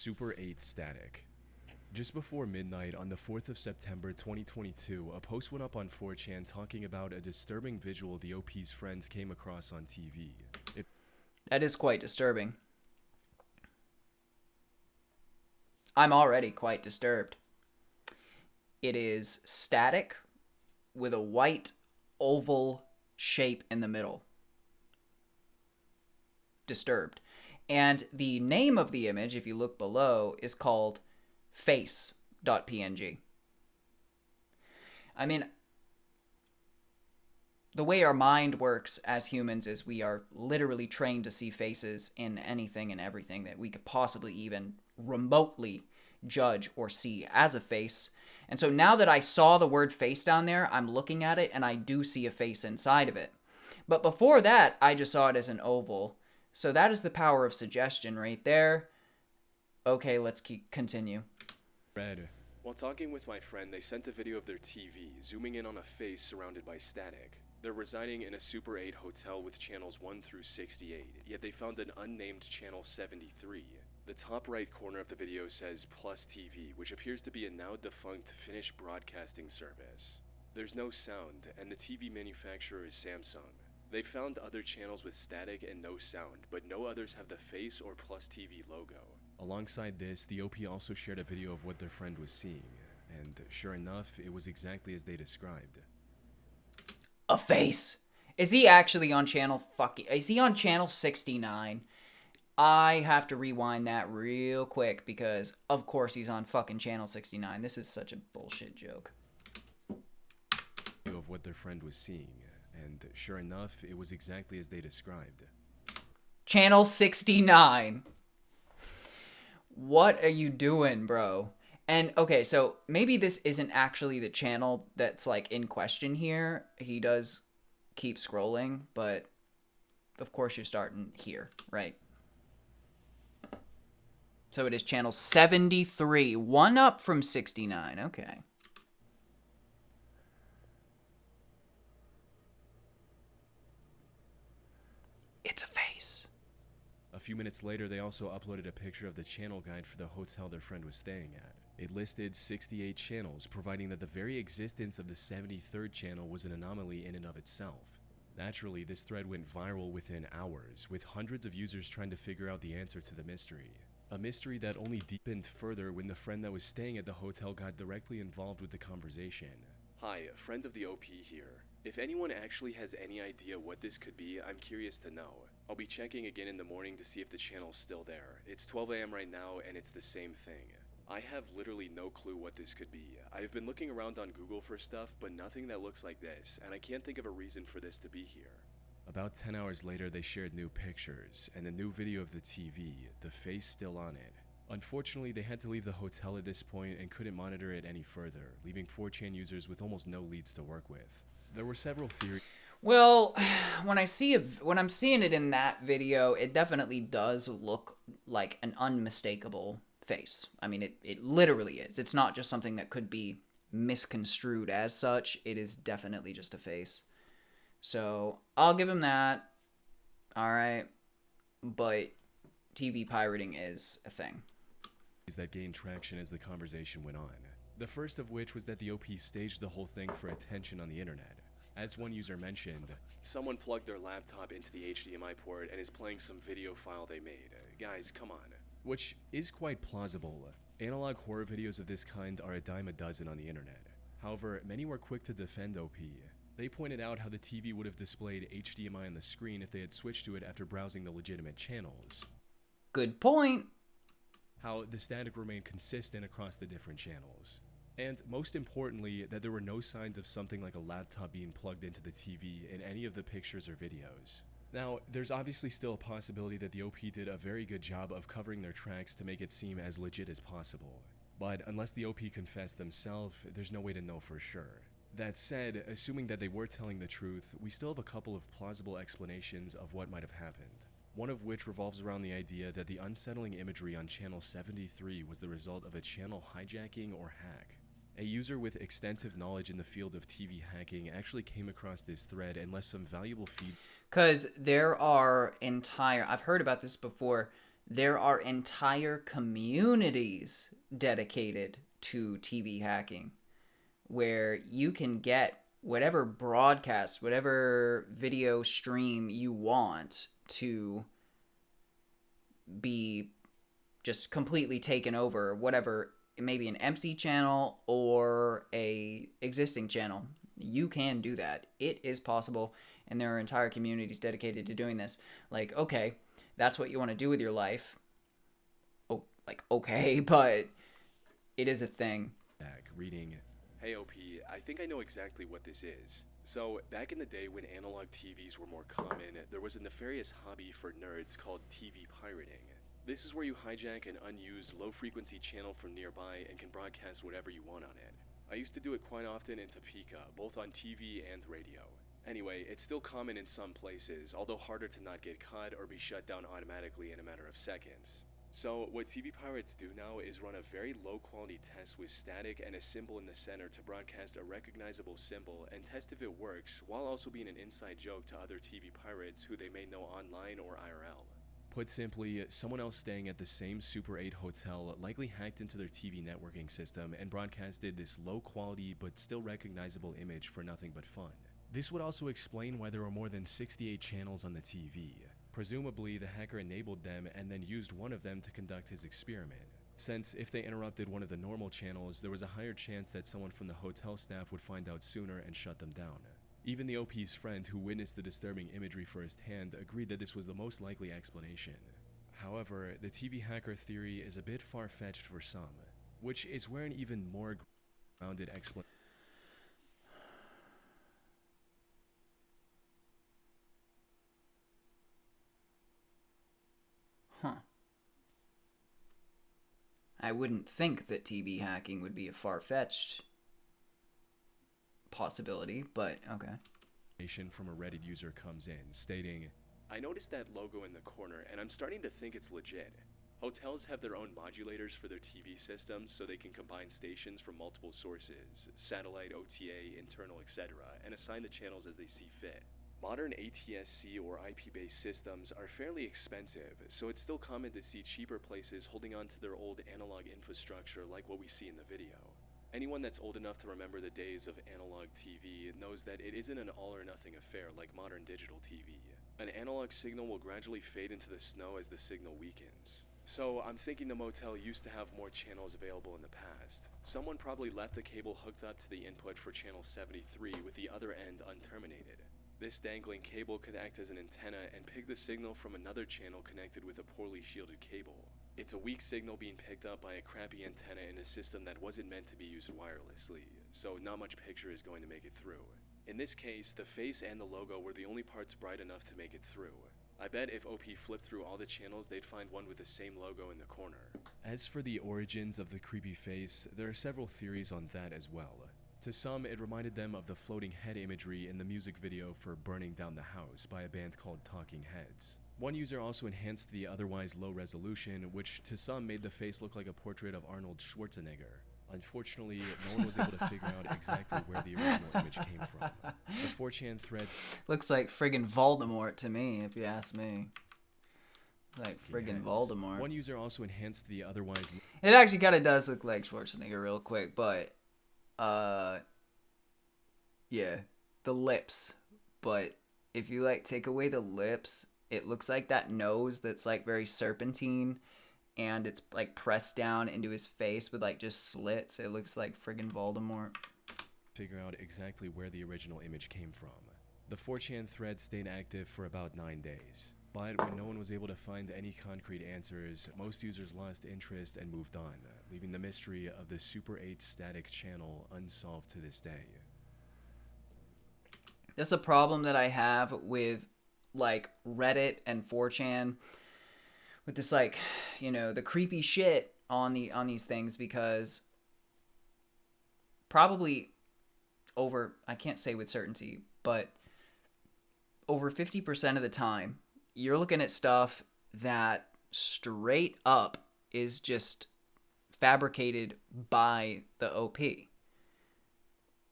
Super 8 Static. Just before midnight on the 4th of September 2022, a post went up on 4chan talking about a disturbing visual the OP's friends came across on TV. That is quite disturbing. I'm already quite disturbed. It is static with a white oval shape in the middle. Disturbed. And the name of the image, if you look below, is called face.png. I mean, the way our mind works as humans is we are literally trained to see faces in anything and everything that we could possibly even remotely judge or see as a face. And so now that I saw the word face down there, I'm looking at it and I do see a face inside of it. But before that, I just saw it as an oval. So that is the power of suggestion right there. Okay, let's continue. Red. While talking with my friend, they sent a video of their TV, zooming in on a face surrounded by static. They're residing in a Super 8 hotel with channels 1 through 68, yet they found an unnamed channel 73. The top right corner of the video says Plus TV, which appears to be a now defunct Finnish broadcasting service. There's no sound, and the TV manufacturer is Samsung. They found other channels with static and no sound, but no others have the Face or Plus TV logo. Alongside this, the OP also shared a video of what their friend was seeing, and sure enough, it was exactly as they described. A face. Is he actually on channel is he on channel 69? I have to rewind that real quick because of course he's on fucking channel 69. This is such a bullshit joke. Of what their friend was seeing, and sure enough, it was exactly as they described. Channel 69. What are you doing, bro? And okay, so maybe this isn't actually the channel that's like in question here. He does keep scrolling, but of course you're starting here, right? So it is channel 73, one up from 69. Okay. It's a face. A few minutes later, they also uploaded a picture of the channel guide for the hotel their friend was staying at. It listed 68 channels, providing that the very existence of the 73rd channel was an anomaly in and of itself. Naturally, this thread went viral within hours, with hundreds of users trying to figure out the answer to the mystery. A mystery that only deepened further when the friend that was staying at the hotel got directly involved with the conversation. Hi, a friend of the OP here. If anyone actually has any idea what this could be, I'm curious to know. I'll be checking again in the morning to see if the channel's still there. It's 12 a.m. right now and it's the same thing. I have literally no clue what this could be. I've been looking around on Google for stuff, but nothing that looks like this, and I can't think of a reason for this to be here. About 10 hours later, they shared new pictures, and a new video of the TV, the face still on it. Unfortunately, they had to leave the hotel at this point and couldn't monitor it any further, leaving 4chan users with almost no leads to work with. There were several theories. Well, when I'm seeing it in that video, it definitely does look like an unmistakable face. I mean, it literally is. It's not just something that could be misconstrued as such. It is definitely just a face. So I'll give him that. All right. But TV pirating is a thing. That gained traction as the conversation went on. The first of which was that the OP staged the whole thing for attention on the internet. As one user mentioned, someone plugged their laptop into the HDMI port and is playing some video file they made. Guys, come on. Which is quite plausible. Analog horror videos of this kind are a dime a dozen on the internet. However, many were quick to defend OP. They pointed out how the TV would have displayed HDMI on the screen if they had switched to it after browsing the legitimate channels. Good point. How the static remained consistent across the different channels. And most importantly, that there were no signs of something like a laptop being plugged into the TV in any of the pictures or videos. Now, there's obviously still a possibility that the OP did a very good job of covering their tracks to make it seem as legit as possible. But unless the OP confessed themselves, there's no way to know for sure. That said, assuming that they were telling the truth, we still have a couple of plausible explanations of what might have happened. One of which revolves around the idea that the unsettling imagery on channel 73 was the result of a channel hijacking or hack. A user with extensive knowledge in the field of TV hacking actually came across this thread and left some valuable feedback. Because there are I've heard about this before, there are entire communities dedicated to TV hacking where you can get whatever broadcast, whatever video stream you want to be just completely taken over, whatever, maybe an empty channel or a existing channel. You can do that. It is possible, and there are entire communities dedicated to doing this. Like, okay, that's what you want to do with your life. Oh, like, okay, but it is a thing. Back reading, "Hey OP, I think I know exactly what this is. So, back in the day when analog TVs were more common, there was a nefarious hobby for nerds called TV pirating. This is where you hijack an unused low-frequency channel from nearby and can broadcast whatever you want on it. I used to do it quite often in Topeka, both on TV and radio. Anyway, it's still common in some places, although harder to not get caught or be shut down automatically in a matter of seconds. So, what TV pirates do now is run a very low-quality test with static and a symbol in the center to broadcast a recognizable symbol and test if it works, while also being an inside joke to other TV pirates who they may know online or IRL. Put simply, someone else staying at the same Super 8 hotel likely hacked into their TV networking system and broadcasted this low-quality but still recognizable image for nothing but fun. This would also explain why there were more than 68 channels on the TV. Presumably, the hacker enabled them and then used one of them to conduct his experiment, since if they interrupted one of the normal channels, there was a higher chance that someone from the hotel staff would find out sooner and shut them down. Even the OP's friend, who witnessed the disturbing imagery firsthand, agreed that this was the most likely explanation. However, the TV hacker theory is a bit far-fetched for some, which is where an even more grounded explanation. Huh. I wouldn't think that TV hacking would be a far-fetched possibility, but okay. From a Reddit user comes in, stating, "I noticed that logo in the corner, and I'm starting to think it's legit. Hotels have their own modulators for their TV systems so they can combine stations from multiple sources, satellite, OTA, internal, etc., and assign the channels as they see fit. Modern ATSC or IP-based systems are fairly expensive, so it's still common to see cheaper places holding on to their old analog infrastructure like what we see in the video. Anyone that's old enough to remember the days of analog TV knows that it isn't an all-or-nothing affair like modern digital TV. An analog signal will gradually fade into the snow as the signal weakens. So I'm thinking the motel used to have more channels available in the past. Someone probably left the cable hooked up to the input for channel 73 with the other end unterminated. This dangling cable could act as an antenna and pick the signal from another channel connected with a poorly shielded cable. It's a weak signal being picked up by a crappy antenna in a system that wasn't meant to be used wirelessly, so not much picture is going to make it through. In this case, the face and the logo were the only parts bright enough to make it through. I bet if OP flipped through all the channels, they'd find one with the same logo in the corner." As for the origins of the creepy face, there are several theories on that as well. To some, it reminded them of the floating head imagery in the music video for Burning Down the House by a band called Talking Heads. One user also enhanced the otherwise low resolution, which to some made the face look like a portrait of Arnold Schwarzenegger. Unfortunately, no one was able to figure out exactly where the original image came from. The 4chan threads... Looks like friggin' Voldemort to me, if you ask me. Like friggin' Voldemort. One user also enhanced the otherwise... It actually kind of does look like Schwarzenegger real quick, but... yeah, the lips. But if you, like, take away the lips, it looks like that nose that's, like, very serpentine... and it's like pressed down into his face with like just slits. It looks like friggin' Voldemort. Figure out exactly where the original image came from. The 4chan thread stayed active for about 9 days, but when no one was able to find any concrete answers, most users lost interest and moved on, leaving the mystery of the Super 8 static channel unsolved to this day. That's the problem that I have with like Reddit and 4chan. With this, like, you know, the creepy shit on these things, because probably over, I can't say with certainty, but over 50% of the time, you're looking at stuff that straight up is just fabricated by the OP.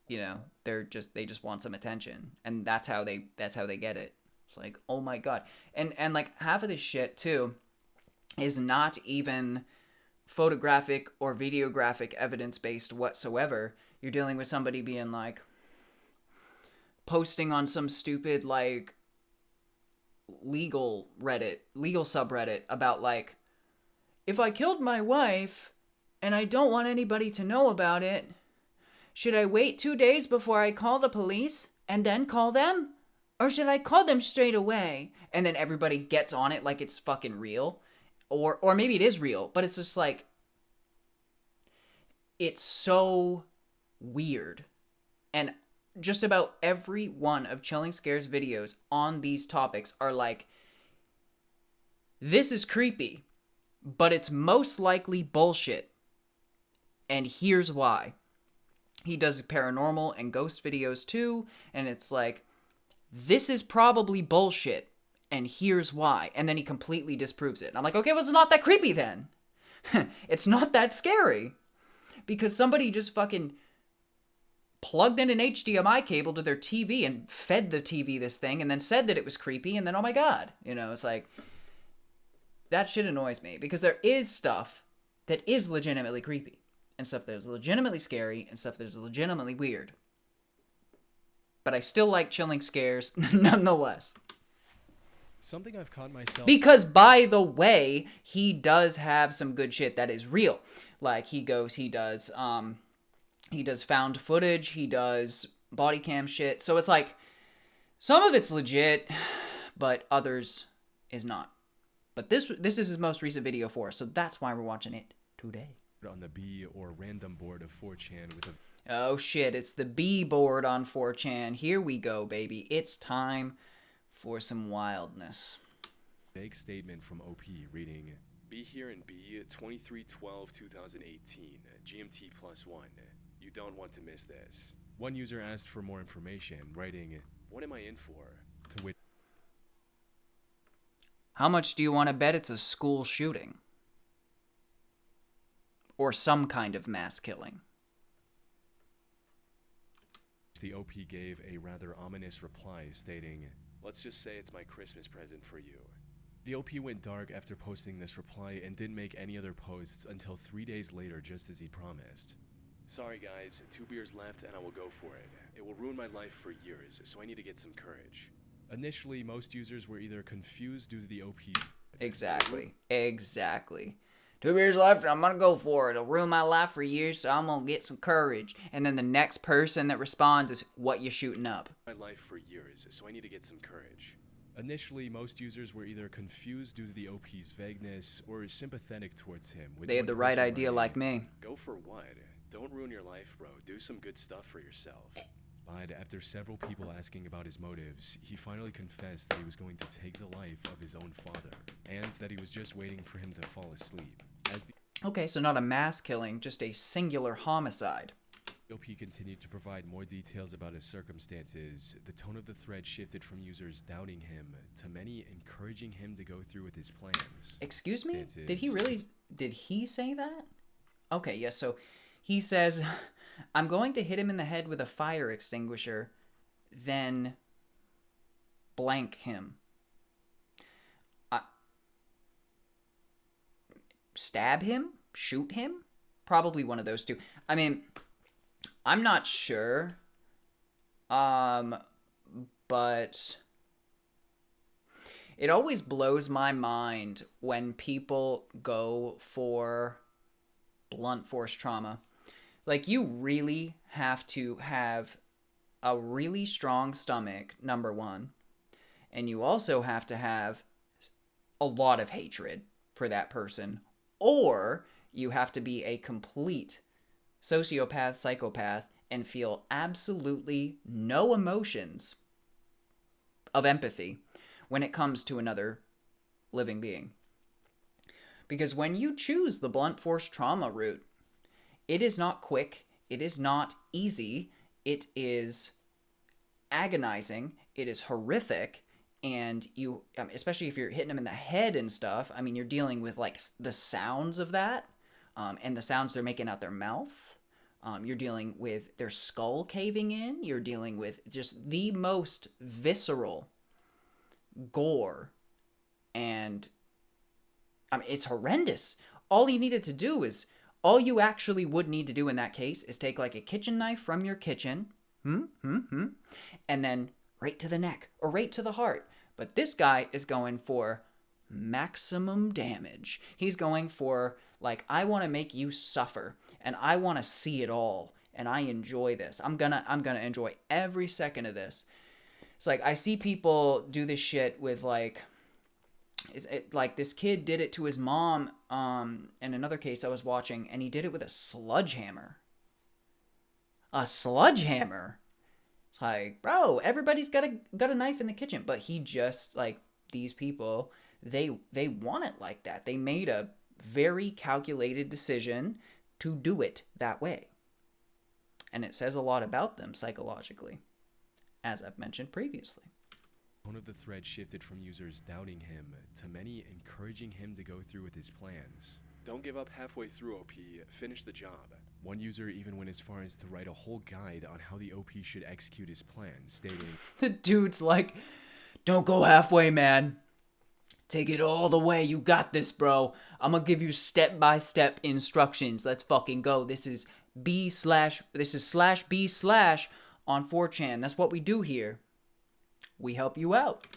You know, they just want some attention, and that's how they get it. It's like, oh my god, and like half of this shit too. is not even photographic or videographic evidence based whatsoever. You're dealing with somebody being like, posting on some stupid, like, legal subreddit about, like, if I killed my wife and I don't want anybody to know about it, should I wait 2 days before I call the police and then call them? Or should I call them straight away? And then everybody gets on it like it's fucking real. Or maybe it is real, but it's just like, it's so weird. And just about every one of Chilling Scares videos on these topics are like, this is creepy, but it's most likely bullshit. And here's why. He does paranormal and ghost videos too, and it's like, this is probably bullshit, and here's why. And then he completely disproves it. And I'm like, okay, well, it's not that creepy then. It's not that scary. Because somebody just fucking plugged in an HDMI cable to their TV and fed the TV this thing and then said that it was creepy, and then, oh my god. You know, it's like, that shit annoys me. Because there is stuff that is legitimately creepy. And stuff that is legitimately scary, and stuff that is legitimately weird. But I still like Chilling Scares nonetheless. Something I've caught myself... Because, by the way, he does have some good shit that is real. Like, he does found footage, he does body cam shit. So it's like, some of it's legit, but others is not. But this is his most recent video for us, so that's why we're watching it today. On the B or random board of 4chan with a... Oh shit, it's the B board on 4chan. Here we go, baby. It's time for some wildness. Vague statement from OP reading, "Be here in B 23/12/2018, GMT +1. You don't want to miss this." One user asked for more information, writing, "What am I in for?" To which... How much do you want to bet it's a school shooting? Or some kind of mass killing? The OP gave a rather ominous reply stating, "Let's just say it's my Christmas present for you." The OP went dark after posting this reply and didn't make any other posts until 3 days later, just as he promised. "Sorry guys, 2 beers left and I will go for it. It will ruin my life for years, so I need to get some courage." Initially, most users were either confused due to the OP... Exactly. 2 beers left, and I'm gonna go for it. It'll ruin my life for years, so I'm gonna get some courage. And then the next person that responds is, what you shooting up? My life for years, so I need to get some courage. Initially, most users were either confused due to the OP's vagueness or sympathetic towards him. They had the right idea like me. "Go for what? Don't ruin your life, bro. Do some good stuff for yourself." But after several people asking about his motives, he finally confessed that he was going to take the life of his own father, and that he was just waiting for him to fall asleep. Okay, so not a mass killing, just a singular homicide. OP continued to provide more details about his circumstances. The tone of the thread shifted from users doubting him to many encouraging him to go through with his plans. Excuse me? Did he say that? Okay, yes, so he says, "I'm going to hit him in the head with a fire extinguisher, then blank him." Stab him? Shoot him? Probably one of those two. I mean, I'm not sure. But it always blows my mind when people go for blunt force trauma. Like, you really have to have a really strong stomach, number one. And you also have to have a lot of hatred for that person. Or you have to be a complete sociopath, psychopath, and feel absolutely no emotions of empathy when it comes to another living being. Because when you choose the blunt force trauma route, it is not quick, it is not easy, it is agonizing, it is horrific, and you, especially if you're hitting them in the head and stuff, I mean, you're dealing with, like, the sounds of that, and the sounds they're making out their mouth. You're dealing with their skull caving in. You're dealing with just the most visceral gore and I mean, it's horrendous. All he needed to do is, all you actually would need to do in that case is take like a kitchen knife from your kitchen, and then right to the neck or right to the heart. But this guy is going for maximum damage. He's going for, like, I want to make you suffer and I want to see it all and I enjoy this. I'm gonna enjoy every second of this. It's like I see people do this shit with like like this kid did it to his mom in another case I was watching, and he did it with a sledgehammer. A sledgehammer. It's like, bro, everybody's got a knife in the kitchen, but he just, like, these people, they want it like that. They made a very calculated decision to do it that way. And it says a lot about them psychologically, as I've mentioned previously. One of the threads shifted from users doubting him to many encouraging him to go through with his plans. Don't give up halfway through, OP. Finish the job. One user even went as far as to write a whole guide on how the OP should execute his plan, stating, The dude's like, don't go halfway, man. Take it all the way. You got this, bro. I'm gonna give you step-by-step instructions. Let's fucking go. This is /B/ on 4chan. That's what we do here. We help you out.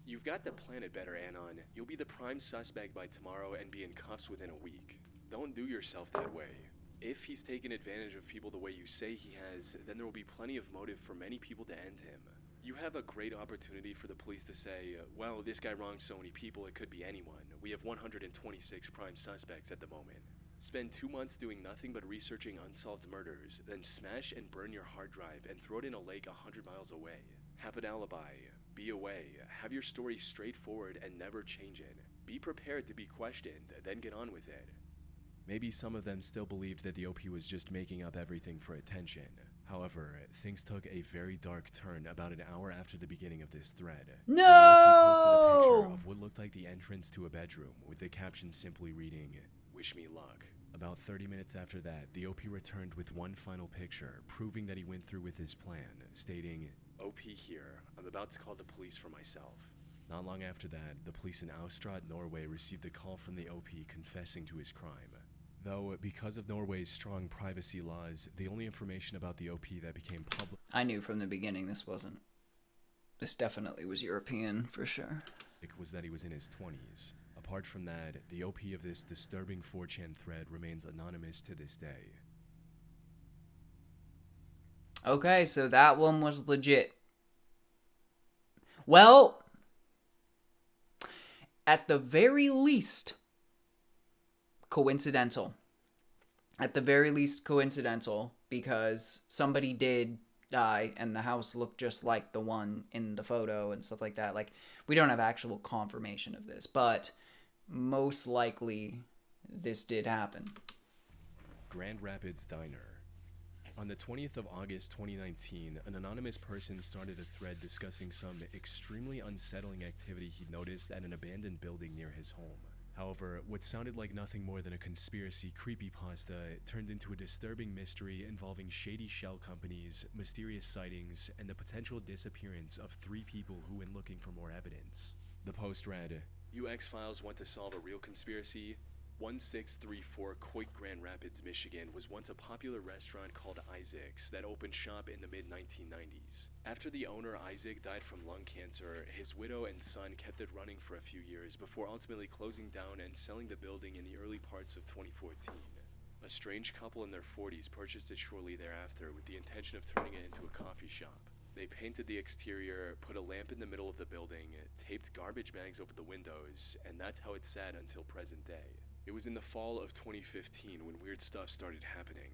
You've got to plan it better, Anon. You'll be the prime suspect by tomorrow and be in cuffs within a week. Don't do yourself that way. If he's taken advantage of people the way you say he has, then there will be plenty of motive for many people to end him. You have a great opportunity for the police to say, well, this guy wronged so many people, it could be anyone. We have 126 prime suspects at the moment. Spend 2 months doing nothing but researching unsolved murders, then smash and burn your hard drive and throw it in a lake 100 miles away. Have an alibi. Be away. Have your story straightforward and never change it. Be prepared to be questioned, then get on with it. Maybe some of them still believed that the OP was just making up everything for attention. However, things took a very dark turn about an hour after the beginning of this thread. No! The OP posted a picture of what looked like the entrance to a bedroom, with the caption simply reading, "Wish me luck." About 30 minutes after that, the OP returned with one final picture, proving that he went through with his plan, stating, "OP here. I'm about to call the police for myself." Not long after that, the police in Austrad, Norway received a call from the OP confessing to his crime. Though, because of Norway's strong privacy laws, the only information about the OP that became public I knew from the beginning this definitely was European, for sure. was that he was in his 20s. Apart from that, the OP of this disturbing 4chan thread remains anonymous to this day. Okay, so that one was legit. Well, at the very least, coincidental. At the very least, coincidental, because somebody did die and the house looked just like the one in the photo and stuff like that. Like, we don't have actual confirmation of this, but most likely this did happen. Grand Rapids Diner. On the 20th of August 2019, an anonymous person started a thread discussing some extremely unsettling activity he noticed at an abandoned building near his home. However, what sounded like nothing more than a conspiracy creepypasta turned into a disturbing mystery involving shady shell companies, mysterious sightings, and the potential disappearance of 3 people who went looking for more evidence. The post read, "You X-Files want to solve a real conspiracy? 1634 Coit, Grand Rapids, Michigan was once a popular restaurant called Isaac's that opened shop in the mid-1990s. After the owner Isaac died from lung cancer, his widow and son kept it running for a few years before ultimately closing down and selling the building in the early parts of 2014. A strange couple in their 40s purchased it shortly thereafter with the intention of turning it into a coffee shop. They painted the exterior, put a lamp in the middle of the building, taped garbage bags over the windows, and that's how it sat until present day. It was in the fall of 2015 when weird stuff started happening.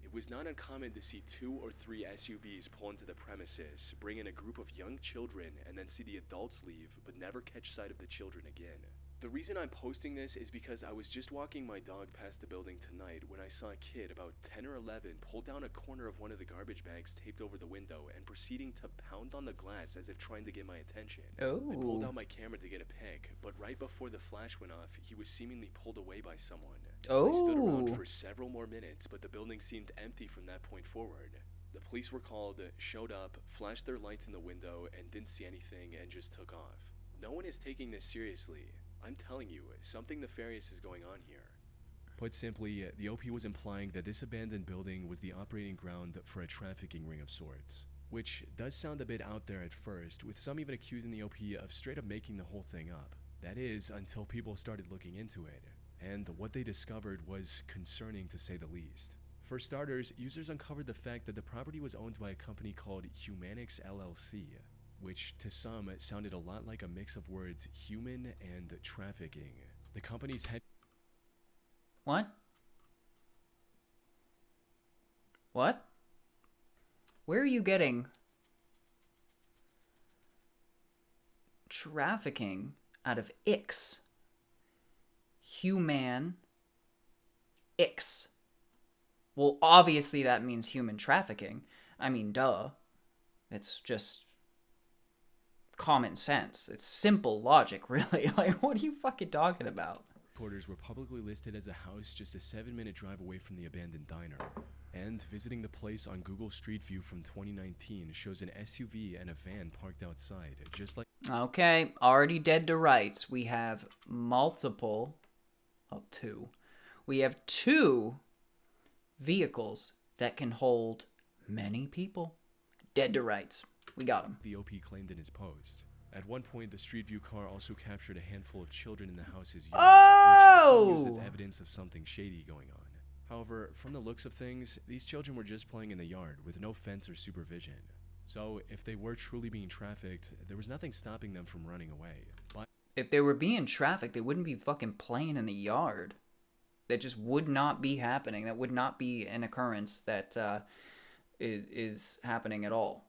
It was not uncommon to see 2 or 3 SUVs pull into the premises, bring in a group of young children, and then see the adults leave, but never catch sight of the children again. The reason I'm posting this is because I was just walking my dog past the building tonight when I saw a kid about 10 or 11 pull down a corner of one of the garbage bags taped over the window and proceeding to pound on the glass as if trying to get my attention. Oh. I pulled out my camera to get a pic, but right before the flash went off, he was seemingly pulled away by someone. I stood around for several more minutes, but the building seemed empty from that point forward. The police were called, showed up, flashed their lights in the window, and didn't see anything and just took off. No one is taking this seriously. I'm telling you, something nefarious is going on here. Put simply, the OP was implying that this abandoned building was the operating ground for a trafficking ring of sorts. Which does sound a bit out there at first, with some even accusing the OP of straight up making the whole thing up. That is, until people started looking into it. And what they discovered was concerning to say the least. For starters, users uncovered the fact that the property was owned by a company called Humanix LLC, which to some sounded a lot like a mix of words human and trafficking. The company's head. What? What? Where are you getting trafficking out of Ix? Human Ix. Well, obviously that means human trafficking. I mean, duh. It's just common sense. It's simple logic, really. Like, what are you fucking talking about? Headquarters were publicly listed as a house just a 7-minute drive away from the abandoned diner. And visiting the place on Google Street View from 2019 shows an SUV and a van parked outside, just like. Okay, already dead to rights. We have multiple. Oh, two. We have two vehicles that can hold many people. Dead to rights. We got them. The OP claimed in his post. At one point, the Street View car also captured a handful of children in the house's yard, which some used as evidence of something shady going on. However, from the looks of things, these children were just playing in the yard with no fence or supervision. So, if they were truly being trafficked, there was nothing stopping them from running away. But if they were being trafficked, they wouldn't be fucking playing in the yard. That just would not be happening. That would not be an occurrence that is happening at all.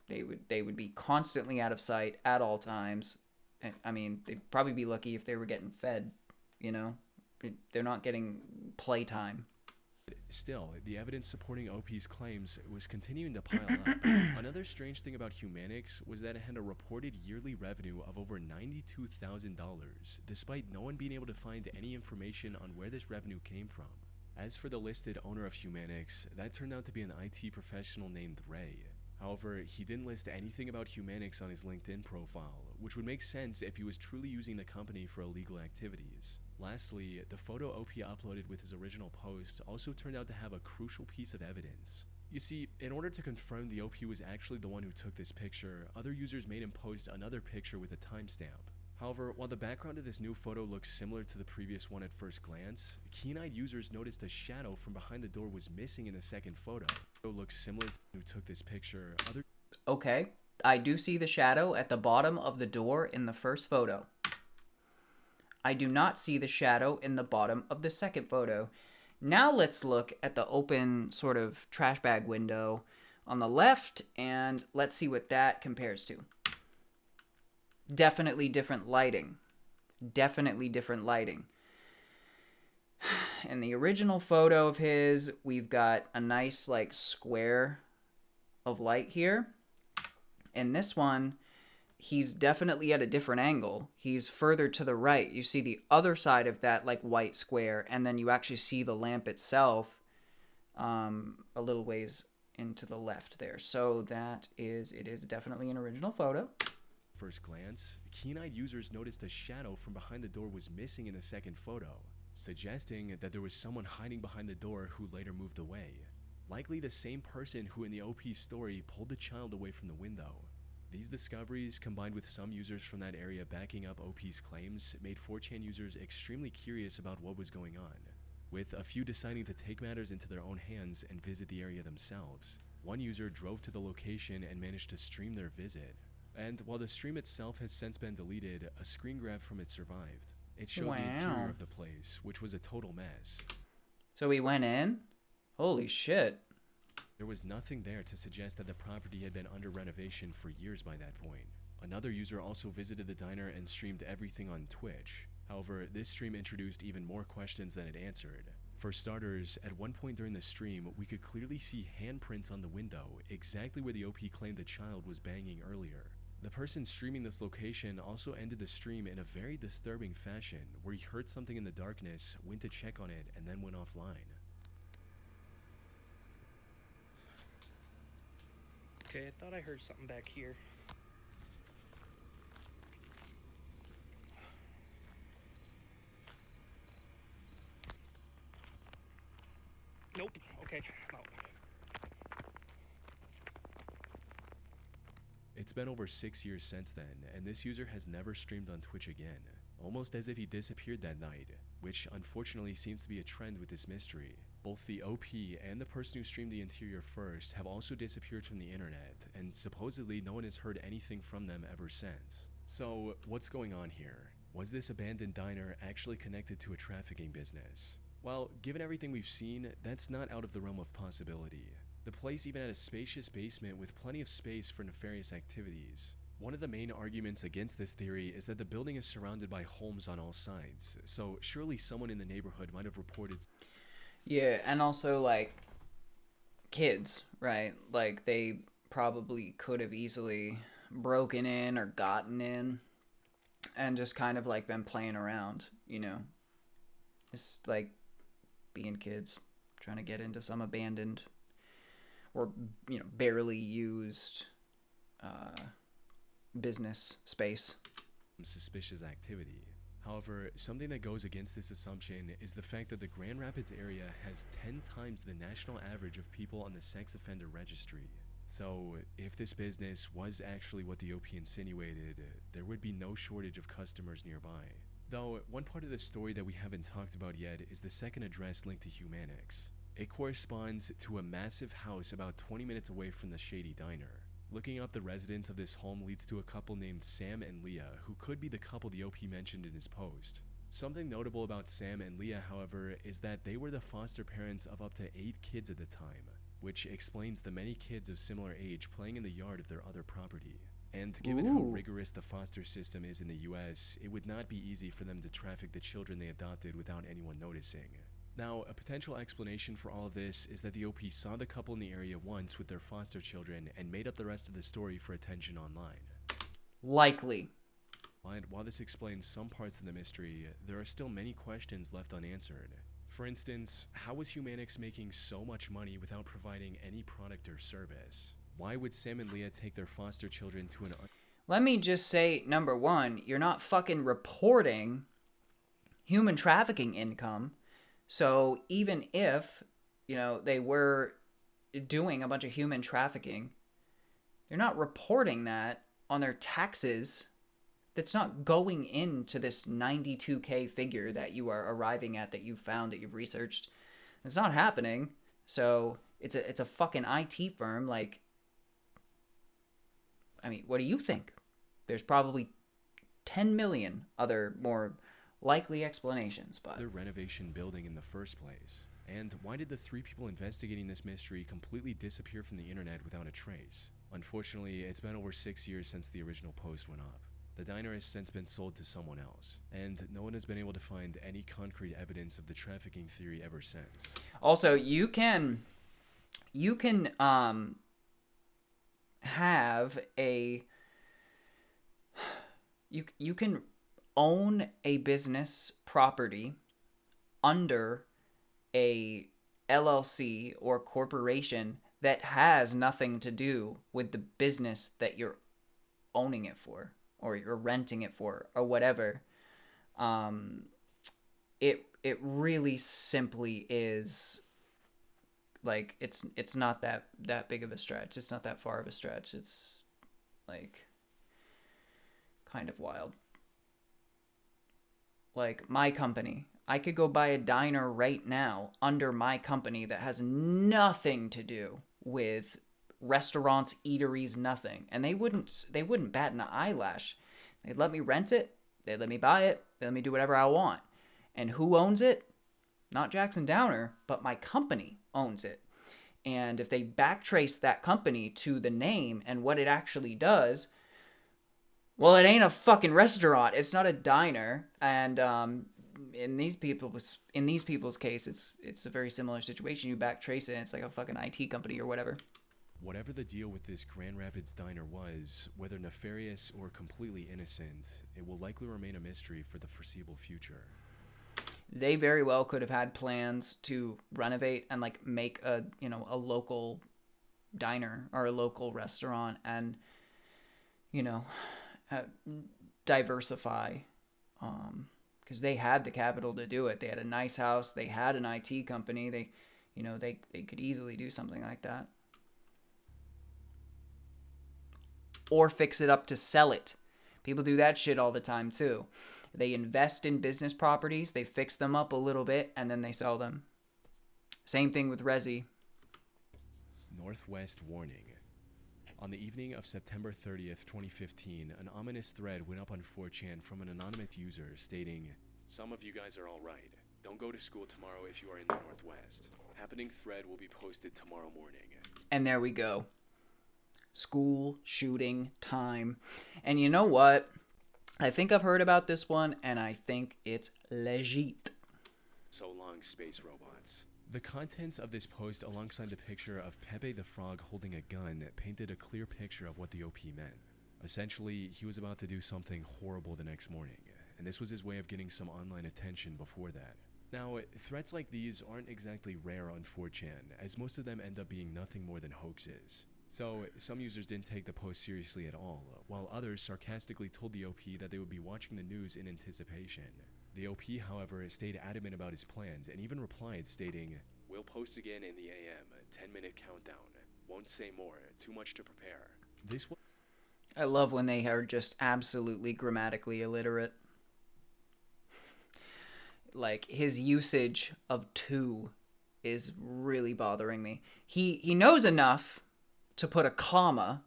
They would be constantly out of sight at all times. I mean, they'd probably be lucky if they were getting fed, you know? They're not getting playtime. Still, the evidence supporting OP's claims was continuing to pile up. Another strange thing about Humanix was that it had a reported yearly revenue of over $92,000, despite no one being able to find any information on where this revenue came from. As for the listed owner of Humanix, that turned out to be an IT professional named Ray. However, he didn't list anything about Humanix on his LinkedIn profile, which would make sense if he was truly using the company for illegal activities. Lastly, the photo OP uploaded with his original post also turned out to have a crucial piece of evidence. You see, in order to confirm the OP was actually the one who took this picture, other users made him post another picture with a timestamp. However, while the background of this new photo looks similar to the previous one at first glance, keen-eyed users noticed a shadow from behind the door was missing in the second photo. It looks similar to who took this picture. Okay, I do see the shadow at the bottom of the door in the first photo. I do not see the shadow in the bottom of the second photo. Now let's look at the open sort of trash bag window on the left, and let's see what that compares to. Definitely different lighting. Definitely different lighting. In the original photo of his, we've got a nice like square of light here. In this one, he's definitely at a different angle. He's further to the right. You see the other side of that like white square, and then you actually see the lamp itself a little ways into the left there. So it is definitely an original photo. First glance, keen-eyed users noticed a shadow from behind the door was missing in the second photo, suggesting that there was someone hiding behind the door who later moved away. Likely the same person who in the OP story pulled the child away from the window. These discoveries, combined with some users from that area backing up OP's claims, made 4chan users extremely curious about what was going on, with a few deciding to take matters into their own hands and visit the area themselves. One user drove to the location and managed to stream their visit. And while the stream itself has since been deleted, a screen grab from it survived. It showed the interior of the place, which was a total mess. So we went in? Holy shit. There was nothing there to suggest that the property had been under renovation for years by that point. Another user also visited the diner and streamed everything on Twitch. However, this stream introduced even more questions than it answered. For starters, at one point during the stream, we could clearly see handprints on the window, exactly where the OP claimed the child was banging earlier. The person streaming this location also ended the stream in a very disturbing fashion, where he heard something in the darkness, went to check on it, and then went offline. Okay, I thought I heard something back here. Nope. Okay, I'm out. It's been over 6 years since then, and this user has never streamed on Twitch again, almost as if he disappeared that night, which unfortunately seems to be a trend with this mystery. Both the OP and the person who streamed the interior first have also disappeared from the internet, and supposedly no one has heard anything from them ever since. So, what's going on here? Was this abandoned diner actually connected to a trafficking business? Well, given everything we've seen, that's not out of the realm of possibility. The place even had a spacious basement with plenty of space for nefarious activities. One of the main arguments against this theory is that the building is surrounded by homes on all sides, so surely someone in the neighborhood might have reported. Yeah, and also, like, kids, right? Like, they probably could have easily broken in or gotten in and just kind of, like, been playing around, you know? Just, like, being kids, trying to get into some abandoned or, you know, barely used business space. Suspicious activity. However, something that goes against this assumption is the fact that the Grand Rapids area has 10 times the national average of people on the sex offender registry. So, if this business was actually what the OP insinuated, there would be no shortage of customers nearby. Though, one part of the story that we haven't talked about yet is the second address linked to Humanix. It corresponds to a massive house about 20 minutes away from the shady diner. Looking up the residents of this home leads to a couple named Sam and Leah, who could be the couple the OP mentioned in his post. Something notable about Sam and Leah, however, is that they were the foster parents of up to 8 kids at the time, which explains the many kids of similar age playing in the yard of their other property. And given how rigorous the foster system is in the US, it would not be easy for them to traffic the children they adopted without anyone noticing. Now, a potential explanation for all of this is that the OP saw the couple in the area once with their foster children and made up the rest of the story for attention online. Likely. While this explains some parts of the mystery, there are still many questions left unanswered. For instance, how was Humanix making so much money without providing any product or service? Why would Sam and Leah take their foster children to an... Let me just say, number one, you're not fucking reporting human trafficking income. So even if, you know, they were doing a bunch of human trafficking, they're not reporting that on their taxes. That's not going into this 92K figure that you are arriving at, that you've found, that you've researched. It's not happening. So it's a fucking IT firm. Like, I mean, what do you think? There's probably 10 million other more likely explanations, but... their renovation building in the first place. And why did the 3 people investigating this mystery completely disappear from the internet without a trace? Unfortunately, it's been over 6 years since the original post went up. The diner has since been sold to someone else, and no one has been able to find any concrete evidence of the trafficking theory ever since. Also, you can have a... You can own a business property under a LLC or corporation that has nothing to do with the business that you're owning it for, or you're renting it for, or whatever. It really simply is, like, it's not that big of a stretch. It's not that far of a stretch. It's like kind of wild. Like, my company, I could go buy a diner right now under my company that has nothing to do with restaurants, eateries, nothing. And they wouldn't bat an eyelash. They'd let me rent it. They'd let me buy it. They'd let me do whatever I want. And who owns it? Not Jackson Downer, but my company owns it. And if they backtrace that company to the name and what it actually does, well, it ain't a fucking restaurant. It's not a diner. And in these people's case, it's a very similar situation. You backtrace it, and it's like a fucking IT company or whatever. Whatever the deal with this Grand Rapids diner was, whether nefarious or completely innocent, it will likely remain a mystery for the foreseeable future. They very well could have had plans to renovate and, like, make a local diner or a local restaurant and, diversify, because they had the capital to do it. They had a nice house. They had an IT company. They, You know, they could easily do something like that. Or fix it up to sell it. People do that shit all the time too. They invest in business properties, they fix them up a little bit, and then they sell them. Same thing with Resi. Northwest warning. On the evening of September 30th, 2015, an ominous thread went up on 4chan from an anonymous user stating, "Some of you guys are alright. Don't go to school tomorrow if you are in the Northwest. Happening thread will be posted tomorrow morning." And there we go. School shooting time. And you know what? I think I've heard about this one, and I think it's legit. So long, space robots. The contents of this post, alongside the picture of Pepe the Frog holding a gun, painted a clear picture of what the OP meant. Essentially, he was about to do something horrible the next morning, and this was his way of getting some online attention before that. Now, threats like these aren't exactly rare on 4chan, as most of them end up being nothing more than hoaxes. So, some users didn't take the post seriously at all, while others sarcastically told the OP that they would be watching the news in anticipation. The OP, however, stayed adamant about his plans and even replied stating, "We'll post again in the AM, 10-minute countdown. Won't say more, too much to prepare." This was I love when they are just absolutely grammatically illiterate. Like, his usage of to is really bothering me. He knows enough to put a comma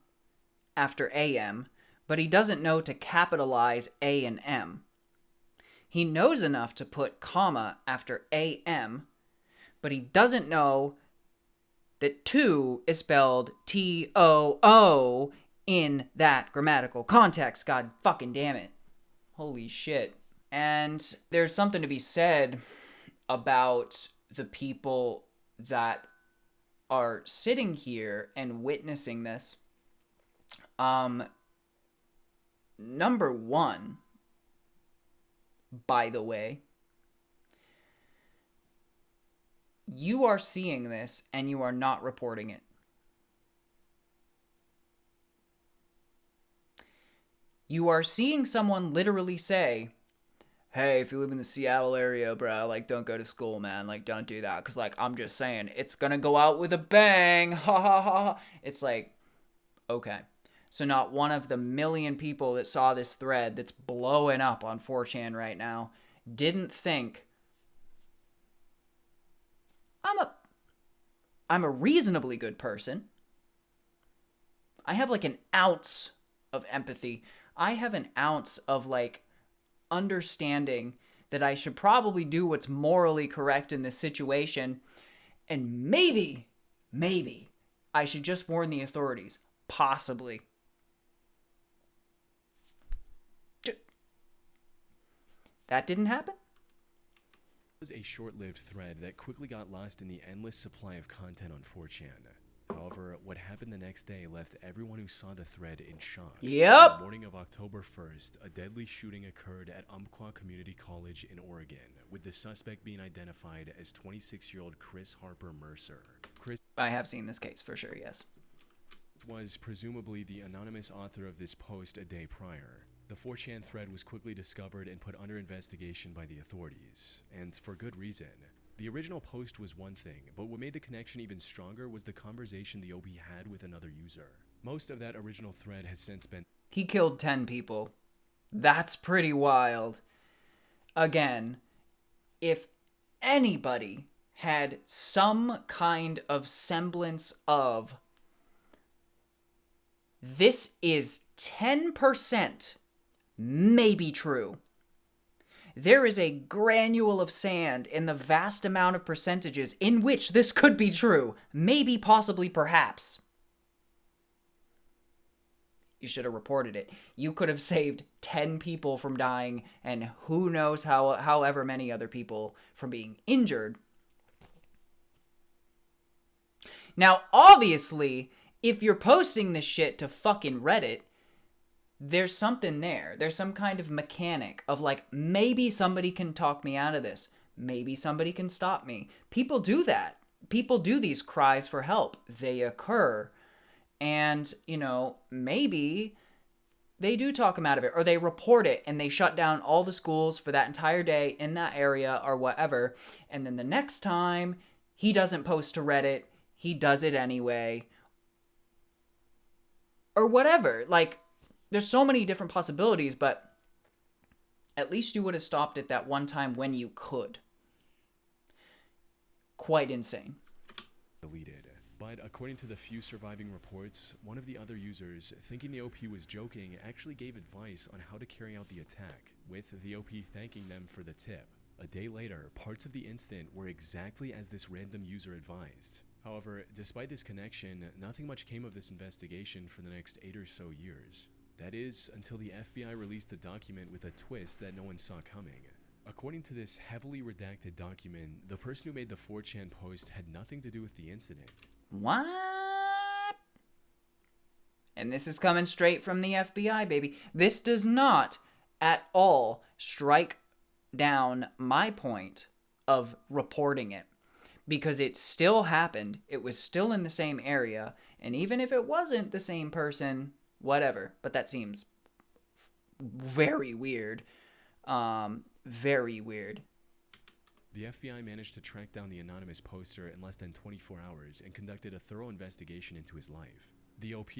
after AM, but he doesn't know to capitalize A and M. He knows enough to put comma after AM, but he doesn't know that to is spelled T-O-O in that grammatical context. God fucking damn it. Holy shit. And there's something to be said about the people that are sitting here and witnessing this. Number one, by the way, you are seeing this and you are not reporting it. You are seeing someone literally say, "Hey, if you live in the Seattle area, bro, like, don't go to school, man. Like, don't do that. Because, like, I'm just saying, it's going to go out with a bang. Ha, ha, ha, ha." It's like, okay. So not one of the million people that saw this thread that's blowing up on 4chan right now didn't think, I'm a reasonably good person. I have, like, an ounce of empathy. I have an ounce of, like, understanding that I should probably do what's morally correct in this situation, and maybe I should just warn the authorities. Possibly. That didn't happen? It was a short-lived thread that quickly got lost in the endless supply of content on 4chan. However, what happened the next day left everyone who saw the thread in shock. Yep. On the morning of October 1st, a deadly shooting occurred at Umpqua Community College in Oregon, with the suspect being identified as 26-year-old Chris Harper Mercer. Chris I have seen this case for sure, yes. was presumably the anonymous author of this post a day prior. The 4chan thread was quickly discovered and put under investigation by the authorities, and for good reason. The original post was one thing, but what made the connection even stronger was the conversation the OP had with another user. Most of that original thread has since been... He killed 10 people. That's pretty wild. Again, if anybody had some kind of semblance of, this is 10% maybe true, there is a granule of sand in the vast amount of percentages in which this could be true. Maybe, possibly, perhaps. You should have reported it. You could have saved 10 people from dying, and who knows however many other people from being injured. Now, obviously, if you're posting this shit to fucking Reddit, there's something there. There's some kind of mechanic of, like, maybe somebody can talk me out of this. Maybe somebody can stop me. People do that. People do these cries for help. They occur. And, you know, maybe they do talk them out of it, or they report it and they shut down all the schools for that entire day in that area or whatever. And then the next time he doesn't post to Reddit, he does it anyway, or whatever. Like, there's so many different possibilities, but at least you would have stopped it that one time when you could. Quite insane. Deleted. But according to the few surviving reports, one of the other users, thinking the OP was joking, actually gave advice on how to carry out the attack, with the OP thanking them for the tip. A day later, parts of the incident were exactly as this random user advised. However, despite this connection, nothing much came of this investigation for the next 8 or so years. That is, until the FBI released a document with a twist that no one saw coming. According to this heavily redacted document, the person who made the 4chan post had nothing to do with the incident. What? And this is coming straight from the FBI, baby. This does not at all strike down my point of reporting it, because it still happened. It was still in the same area, and even if it wasn't the same person, whatever. But that seems very weird. Very weird. The FBI managed to track down the anonymous poster in less than 24 hours and conducted a thorough investigation into his life. The OP,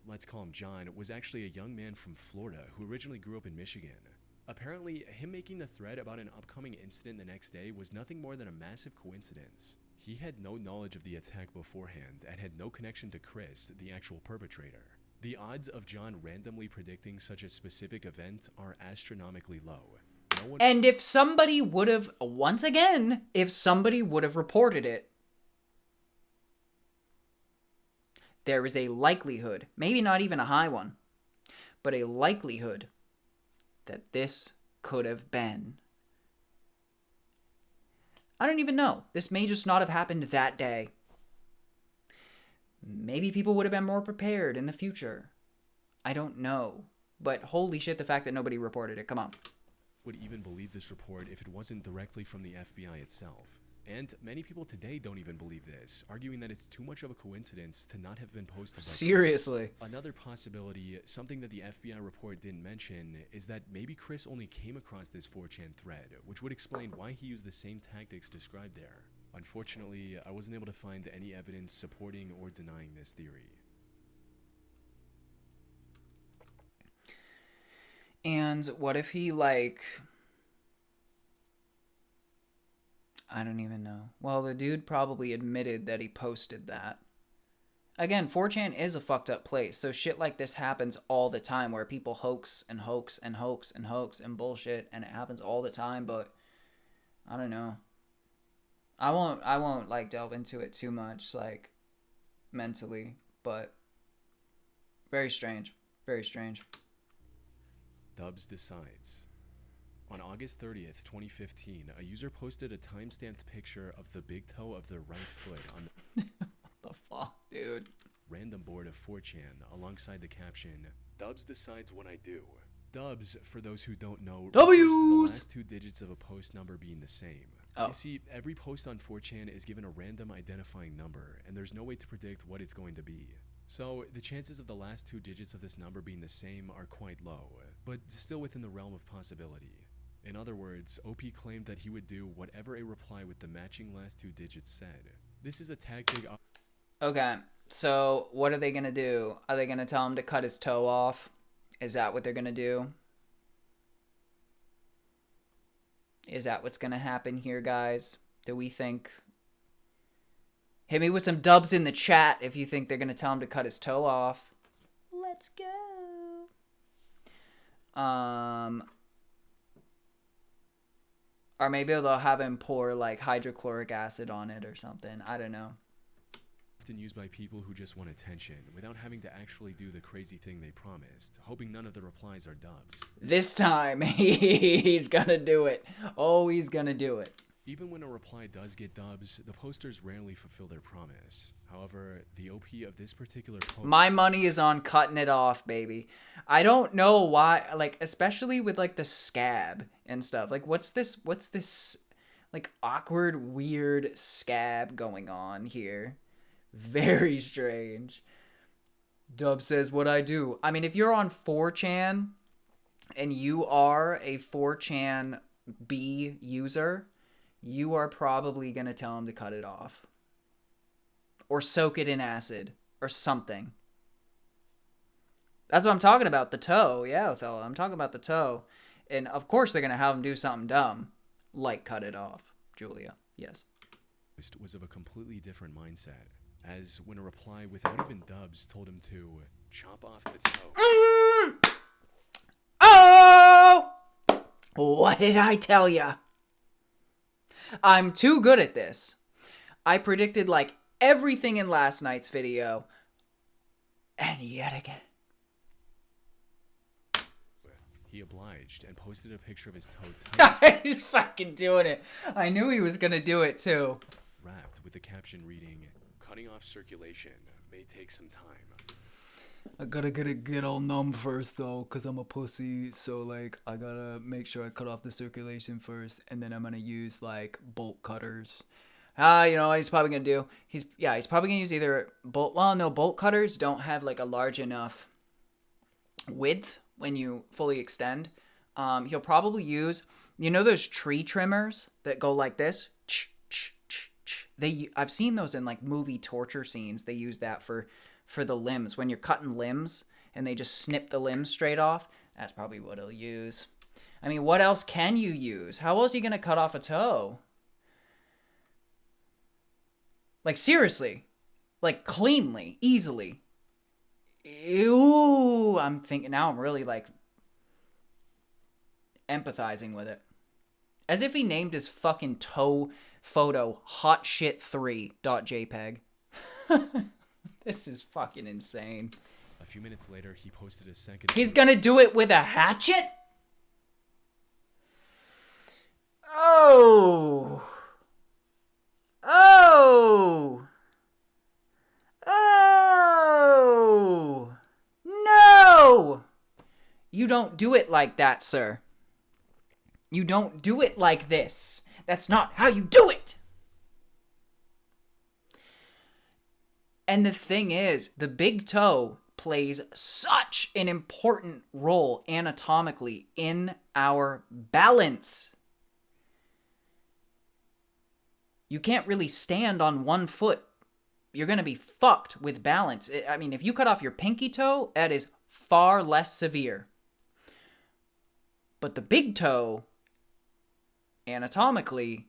let's call him John, was actually a young man from Florida who originally grew up in Michigan. Apparently, him making the thread about an upcoming incident the next day was nothing more than a massive coincidence. He had no knowledge of the attack beforehand and had no connection to Chris, the actual perpetrator. The odds of John randomly predicting such a specific event are astronomically low. And if somebody would have, once again, if somebody would have reported it, there is a likelihood, maybe not even a high one, but a likelihood that this could have been. I don't even know. This may just not have happened that day. Maybe people would have been more prepared in the future. I don't know. But holy shit, the fact that nobody reported it. Come on. Would even believe this report if it wasn't directly from the FBI itself. And many people today don't even believe this, arguing that it's too much of a coincidence to not have been posted. Seriously. Another possibility, something that the FBI report didn't mention, is that maybe Chris only came across this 4chan thread, which would explain why he used the same tactics described there. Unfortunately, I wasn't able to find any evidence supporting or denying this theory. And what if he, I don't even know. Well, the dude probably admitted that he posted that. Again, 4chan is a fucked up place, so shit like this happens all the time, where people hoax and hoax and hoax and hoax and bullshit, and it happens all the time, but I don't know. I won't delve into it too much, mentally, but very strange. Very strange. Dubs decides. On August 30th, 2015, a user posted a time-stamped picture of the big toe of their right foot on the what the fuck, dude? Random board of 4chan alongside the caption, "Dubs decides what I do." Dubs, for those who don't know, refers to the last 2 digits of a post number being the same. Oh. You see, every post on 4chan is given a random identifying number, and there's no way to predict what it's going to be. So, the chances of the last 2 digits of this number being the same are quite low, but still within the realm of possibility. In other words, OP claimed that he would do whatever a reply with the matching last 2 digits said. This is a tactic. Okay, so what are they going to do? Are they going to tell him to cut his toe off? Is that what they're going to do? Is that what's going to happen here, guys? Do we think... Hit me with some dubs in the chat if you think they're going to tell him to cut his toe off. Let's go. Or maybe they'll have him pour, hydrochloric acid on it or something. I don't know. Often used by people who just want attention, without having to actually do the crazy thing they promised, hoping none of the replies are dubs. This time, he's gonna do it. Oh, he's gonna do it. Even when a reply does get dubs, the posters rarely fulfill their promise. However, the OP of this particular post... My money is on cutting it off, baby. I don't know why, especially with, the scab and stuff. What's this, awkward, weird scab going on here? Very strange. Dub says what I do. I mean, if you're on 4chan and you are a 4chan B user, you are probably going to tell him to cut it off. or soak it in acid or something. That's what I'm talking about, the toe. Yeah, Othello, I'm talking about the toe. And of course they're going to have him do something dumb, like cut it off. Julia, yes. Was of a completely different mindset, as when a reply without even dubs told him to chop off the toe. Oh! What did I tell ya? I'm too good at this. I predicted like everything in last night's video, and yet again. He obliged and posted a picture of his toe He's fucking doing it. I knew he was gonna do it too. wrapped with the caption reading, "Cutting off circulation may take some time." I gotta get all numb first though, cause I'm a pussy. So like, I gotta make sure I cut off the circulation first, and then I'm gonna use like bolt cutters. You know what he's probably gonna do? He's probably gonna use either bolt. Well, no, bolt cutters don't have like a large enough width when you fully extend. He'll probably use, you know, those tree trimmers that go like this. I've seen those in like movie torture scenes. They use that for the limbs when you're cutting limbs and they just snip the limbs straight off. That's probably what he'll use. I mean, what else can you use? How else are you gonna cut off a toe? Like seriously, like cleanly, easily. Ooh, I'm thinking now. I'm really like empathizing with it, as if he named his fucking toe photo hotshit3.jpg. This is fucking insane. A few minutes later, he posted a second. He's gonna do it with a hatchet? Oh. Oh. Oh. No. You don't do it like that, sir. You don't do it like this. That's not how you do it. And the thing is, the big toe plays such an important role anatomically in our balance. You can't really stand on one foot. You're going to be fucked with balance. I mean, if you cut off your pinky toe, that is far less severe. But the big toe, anatomically,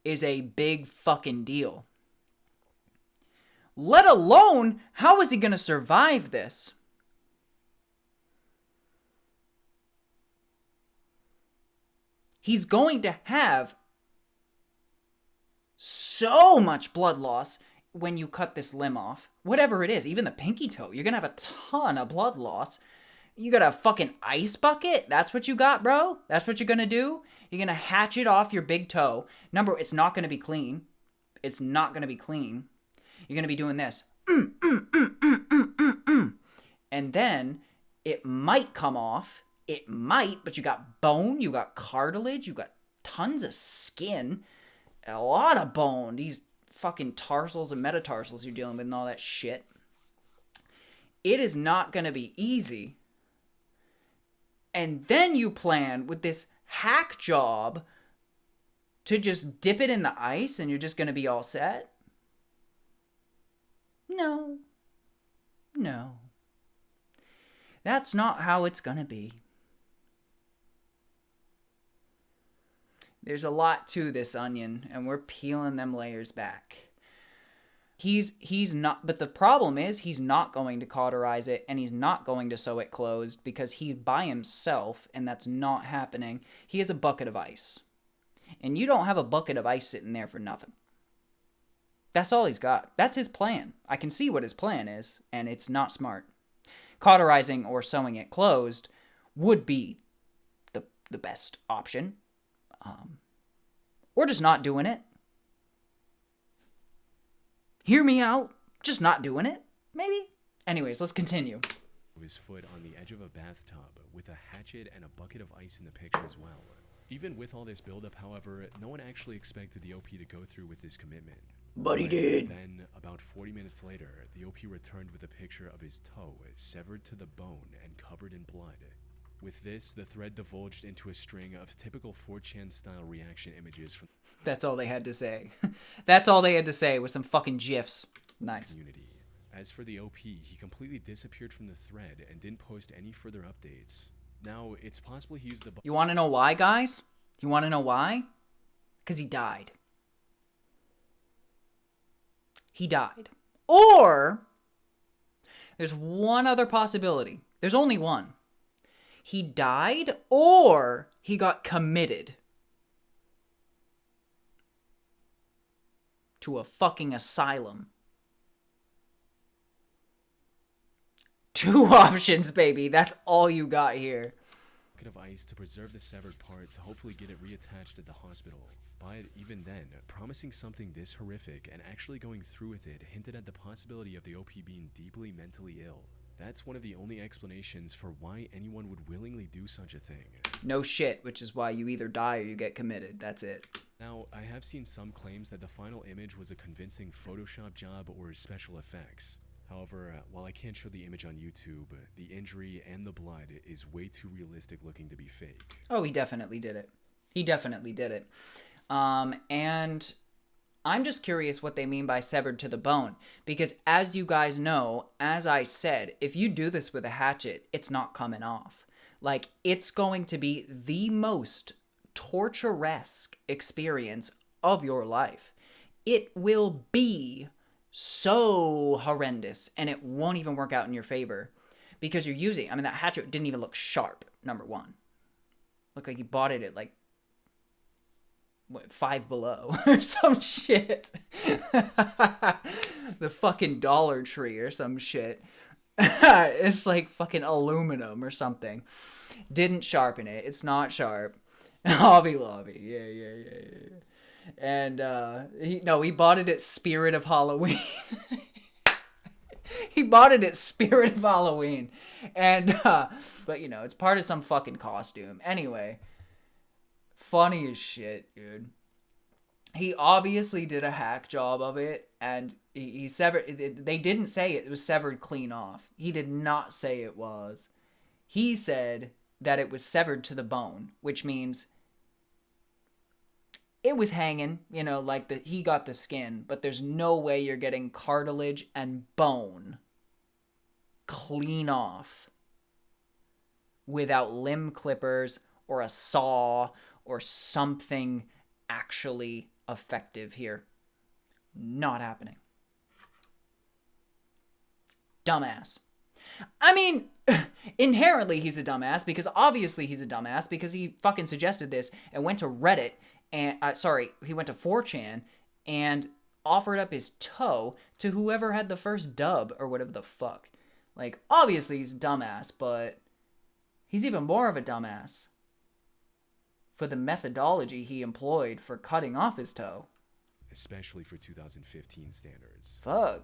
is a big fucking deal. Let alone, how is he going to survive this? He's going to have so much blood loss when you cut this limb off. Whatever it is, even the pinky toe, you're going to have a ton of blood loss. You got a fucking ice bucket? That's what you got, bro? That's what you're going to do? You're going to hatchet off your big toe. It's not going to be clean. It's not going to be clean. You're going to be doing this. And then it might come off. It might, but you got bone, you got cartilage, you got tons of skin, a lot of bone. These fucking tarsals and metatarsals you're dealing with and all that shit. It is not going to be easy. And then you plan with this hack job to just dip it in the ice and you're just going to be all set? No. No. That's not how it's gonna be. There's a lot to this onion, and we're peeling them layers back. He's not, but the problem is he's not going to cauterize it, and he's not going to sew it closed because he's by himself, and that's not happening. He has a bucket of ice. And you don't have a bucket of ice sitting there for nothing. That's all he's got. That's his plan. I can see what his plan is, and it's not smart. Cauterizing or sewing it closed would be the best option. Or just not doing it. Hear me out. Just not doing it. Maybe. Anyways, let's continue. His foot on the edge of a bathtub with a hatchet and a bucket of ice in the picture as well. Even with all this buildup, however, no one actually expected the OP to go through with this commitment. But he did. Then, about 40 minutes later, the OP returned with a picture of his toe severed to the bone and covered in blood. With this, the thread divulged into a string of typical 4chan-style reaction images from... That's all they had to say. That's all they had to say was some fucking GIFs. Nice. community. As for the OP, he completely disappeared from the thread and didn't post any further updates. Now, it's possible he used the You want to know why, guys? You want to know why? Because he died. He died. Or, there's one other possibility. There's only one. He died, or he got committed to a fucking asylum. 2 options, baby. That's all you got here. bucket of ice to preserve the severed part to hopefully get it reattached at the hospital. But even then, promising something this horrific and actually going through with it hinted at the possibility of the OP being deeply mentally ill. That's one of the only explanations for why anyone would willingly do such a thing. No shit, which is why you either die or you get committed. That's it. Now, I have seen some claims that the final image was a convincing Photoshop job or special effects. However, while I can't show the image on YouTube, the injury and the blood is way too realistic looking to be fake. Oh, he definitely did it. He definitely did it. And I'm just curious what they mean by severed to the bone. Because as you guys know, as I said, if you do this with a hatchet, it's not coming off. Like, it's going to be the most torturesque experience of your life. It will be so horrendous, and it won't even work out in your favor. Because you're using, I mean, that hatchet didn't even look sharp, number one. Looked like you bought it at, like, what, Five Below or some shit. The fucking Dollar Tree or some shit. It's like fucking aluminum or something. Didn't sharpen it. It's not sharp. Hobby Lobby. Yeah. And he bought it at Spirit of Halloween. He bought it at Spirit of Halloween. And but you know, it's part of some fucking costume. Anyway, funny as shit, dude. He obviously did a hack job of it, and he severed. They didn't say it was severed clean off. He did not say it was. He said that it was severed to the bone, which means it was hanging, you know, like he got the skin, but there's no way you're getting cartilage and bone clean off without limb clippers or a saw or something actually effective here. Not happening. Dumbass. I mean, inherently he's a dumbass, because obviously he's a dumbass because he fucking suggested this and went to Reddit and he went to 4chan and offered up his toe to whoever had the first dub or whatever the fuck. Like, obviously he's a dumbass, but he's even more of a dumbass for the methodology he employed for cutting off his toe. Especially for 2015 standards. Fuck.